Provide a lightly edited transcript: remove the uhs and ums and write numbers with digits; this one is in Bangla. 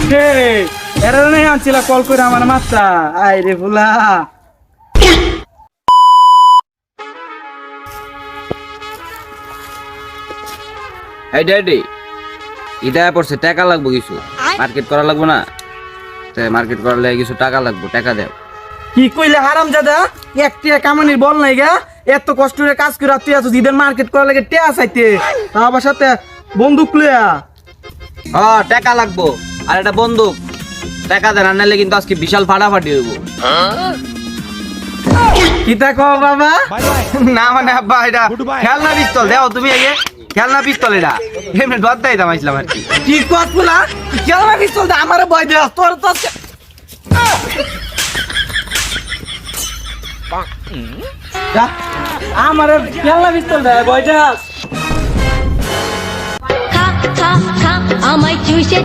এরা নেই আনছিল কল করে আমার মাথা আই রে ফুলা এই ড্যাডি ইটা পড়ছে টাকা লাগবো কিছু মার্কেট করা লাগবো না মার্কেট করার লাগে কিছু টাকা লাগবো টাকা দেও কি কইলে হারাম জাদা একটি কামানির বল নাই গা এত কষ্ট করে কাজ করে তুই আছো ঈদের মার্কেট করার লাগে টেয়া চাইতে আমার সাথে বন্দুক লইয়া টাকা লাগবো আর একটা বন্দুক টাকা দেন আনলে কিন্তু আজকে বিশাল ফাটাফাটি হইব কি তা কও বাবা না মানে আব্বা এটা খেলনা পিস্তল দেও তুমি আগে খেলনা পিস্তল এটা এমনি ডর দাই দামাইছিলাম আর কি কি কত ফুলা কেমন পিস্তল দে আমারে ভয় দে তোর তো আমারে কেমন পিস্তল দে ভয় দে খা খা খা আমায় চুষে